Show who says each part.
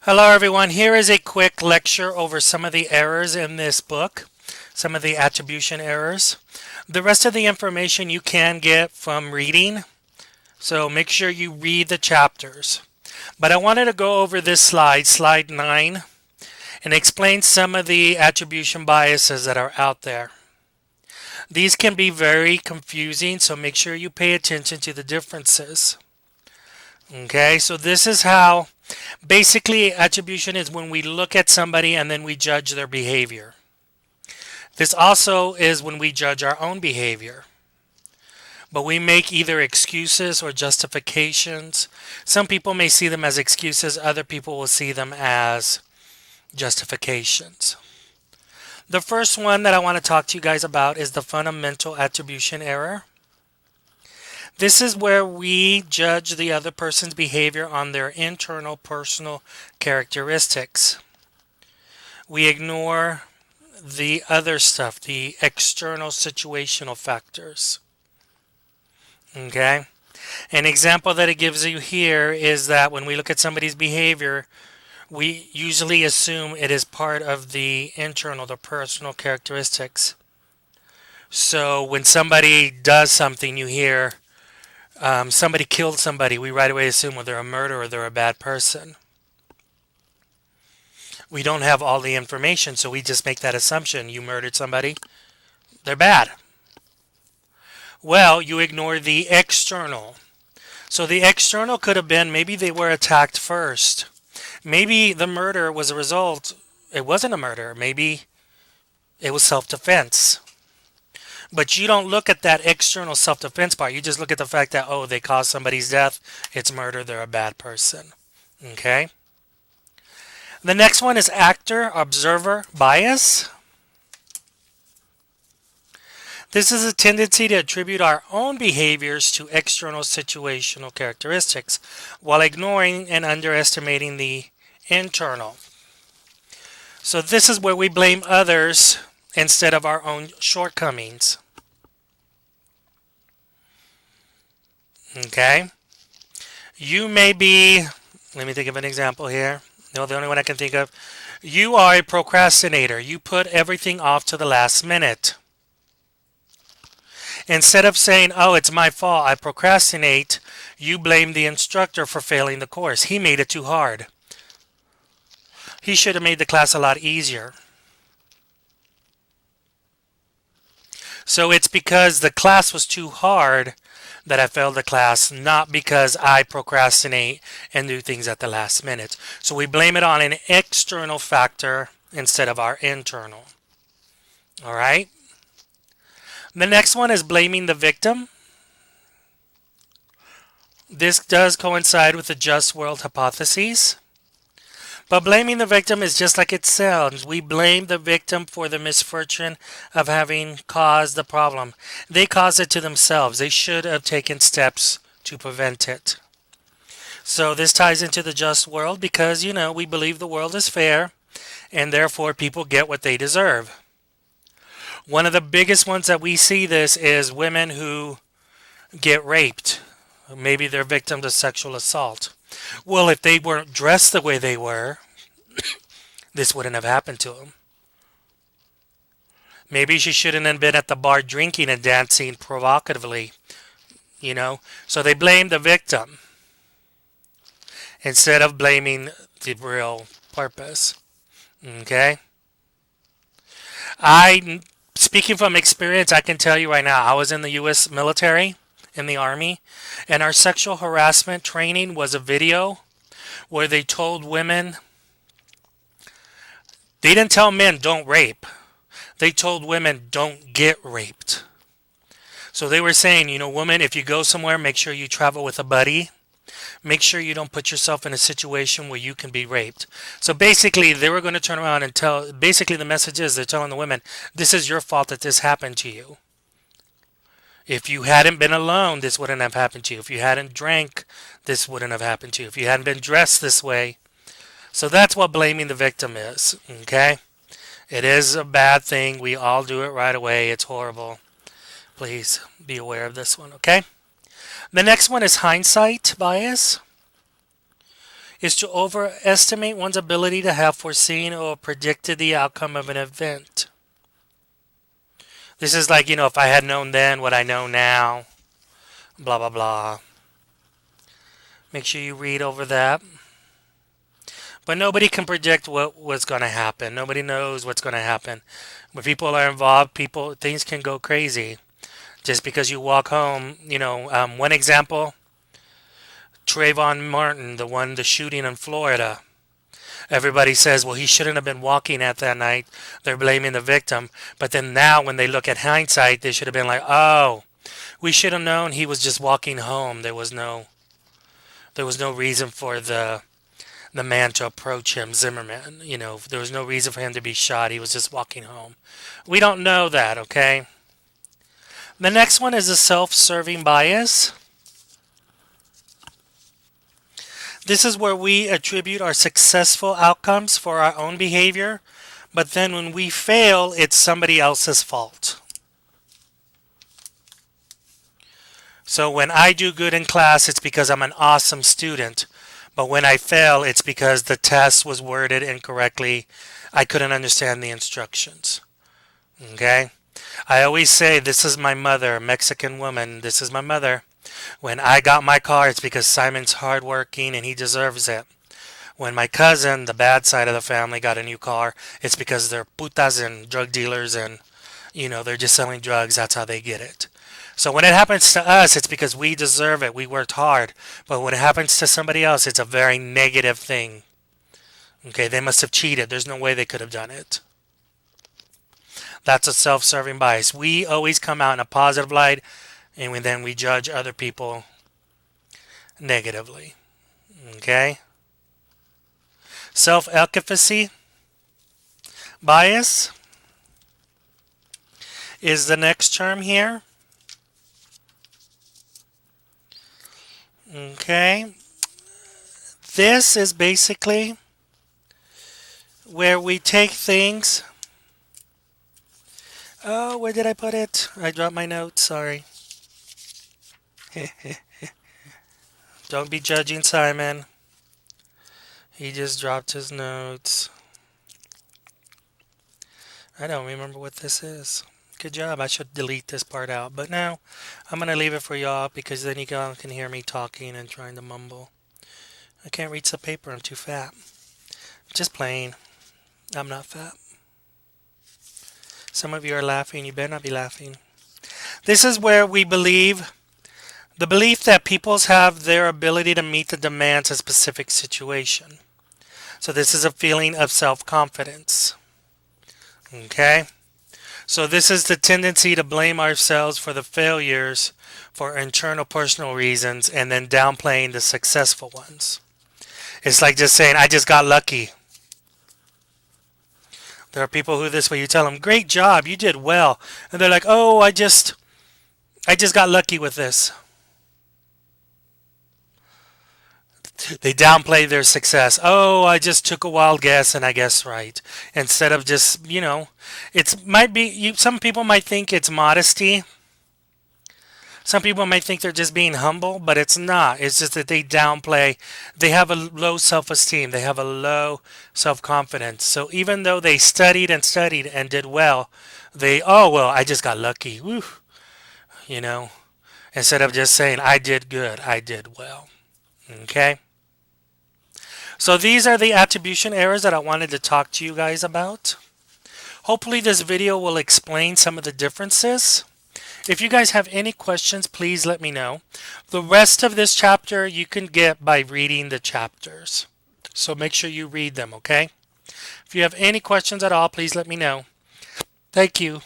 Speaker 1: Hello everyone, here is a quick lecture over some of the errors in this book, some of the attribution errors. The rest of the information you can get from reading, so make sure you read the chapters. But I wanted to go over this slide, slide 9, and explain some of the attribution biases that are out there. These can be very confusing, so make sure you pay attention to the differences. Okay, so this is how basically attribution is when we look at somebody and then we judge their behavior. This also is when we judge our own behavior. But we make either excuses or justifications. Some people may see them as excuses, other people will see them as justifications. The first one that I want to talk to you guys about is the fundamental attribution error. This is where we judge the other person's behavior on their internal personal characteristics. We ignore the other stuff, the external situational factors. Okay? An example that it gives you here is that when we look at somebody's behavior, we usually assume it is part of the internal, the personal characteristics. So when somebody does something, you hear, somebody killed somebody, we right away assume well, they're a murderer, they're a bad person. We don't have all the information, so we just make that assumption. You murdered somebody, they're bad. Well, you ignore the external. So the external could have been maybe they were attacked first. Maybe the murder was a result, it wasn't a murder. Maybe it was self-defense. But you don't look at that external self-defense part. You just look at the fact that, oh, they caused somebody's death. It's murder. They're a bad person. Okay? The next one is actor-observer bias. This is a tendency to attribute our own behaviors to external situational characteristics while ignoring and underestimating the internal. So this is where we blame others instead of our own shortcomings. Okay? You may be, let me think of an example here. No, the only one I can think of. You are a procrastinator. You put everything off to the last minute. Instead of saying, oh, it's my fault, I procrastinate, you blame the instructor for failing the course. He made it too hard. He should have made the class a lot easier. So it's because the class was too hard that I failed the class, not because I procrastinate and do things at the last minute. So we blame it on an external factor instead of our internal. All right? The next one is blaming the victim. This does coincide with the just world hypotheses. But blaming the victim is just like it sounds. We blame the victim for the misfortune of having caused the problem. They caused it to themselves. They should have taken steps to prevent it. So this ties into the just world because, we believe the world is fair and therefore people get what they deserve. One of the biggest ones that we see this is women who get raped. Maybe they're victims of sexual assault. Well, if they weren't dressed the way they were, this wouldn't have happened to them. Maybe she shouldn't have been at the bar drinking and dancing provocatively, So they blame the victim instead of blaming the real purpose. Okay? Speaking from experience, I can tell you right now, I was in the U.S. military, in the Army, and our sexual harassment training was a video where they told women, they didn't tell men don't rape. They told women don't get raped. So they were saying, woman, if you go somewhere, make sure you travel with a buddy. Make sure you don't put yourself in a situation where you can be raped. So basically, they were going to turn around and basically the message is they're telling the women, this is your fault that this happened to you. If you hadn't been alone, this wouldn't have happened to you. If you hadn't drank, this wouldn't have happened to you. If you hadn't been dressed this way. So that's what blaming the victim is, okay? It is a bad thing. We all do it right away. It's horrible. Please be aware of this one, okay? The next one is hindsight bias. is to overestimate one's ability to have foreseen or predicted the outcome of an event. This is like, if I had known then what I know now, blah, blah, blah. Make sure you read over that. But nobody can predict what was going to happen. Nobody knows what's going to happen. When people are involved, things can go crazy. Just because you walk home, one example, Trayvon Martin, the shooting in Florida. Everybody says, well, he shouldn't have been walking at that night. They're blaming the victim. But then now when they look at hindsight, they should have been like, oh, we should have known he was just walking home. There was no reason for the man to approach him, Zimmerman. There was no reason for him to be shot. He was just walking home. We don't know that, okay? The next one is a self-serving bias. This is where we attribute our successful outcomes for our own behavior, but then when we fail, it's somebody else's fault. So when I do good in class, it's because I'm an awesome student. But when I fail, it's because the test was worded incorrectly. I couldn't understand the instructions. Okay? I always say, this is my mother, a Mexican woman. This is my mother. When I got my car, it's because Simon's hardworking and he deserves it. When my cousin, the bad side of the family, got a new car, it's because they're putas and drug dealers and, they're just selling drugs. That's how they get it. So when it happens to us, it's because we deserve it. We worked hard. But when it happens to somebody else, it's a very negative thing. Okay, they must have cheated. There's no way they could have done it. That's a self-serving bias. We always come out in a positive light, and then we judge other people negatively. Okay? Self-efficacy bias is the next term here. Okay? This is basically where we take things... Oh, where did I put it? I dropped my notes, sorry. Don't be judging Simon. He just dropped his notes. I don't remember what this is. Good job. I should delete this part out. But now, I'm going to leave it for y'all because then you all can hear me talking and trying to mumble. I can't reach the paper. I'm too fat. Just plain. I'm not fat. Some of you are laughing. You better not be laughing. This is where we believe, the belief that peoples have their ability to meet the demands of a specific situation. So this is a feeling of self-confidence. Okay? So this is the tendency to blame ourselves for the failures for internal personal reasons and then downplaying the successful ones. It's like just saying, I just got lucky. There are people who this way, you tell them, great job, you did well. And they're like, oh, I just got lucky with this. They downplay their success. Oh, I just took a wild guess and I guessed right. Instead of just, some people might think it's modesty. Some people might think they're just being humble, but it's not. It's just that they downplay. They have a low self-esteem. They have a low self-confidence. So even though they studied and did well, I just got lucky. Woo. Instead of just saying, I did good, I did well. Okay? So these are the attribution errors that I wanted to talk to you guys about. Hopefully this video will explain some of the differences. If you guys have any questions, please let me know. The rest of this chapter you can get by reading the chapters. So make sure you read them, okay? If you have any questions at all, please let me know. Thank you.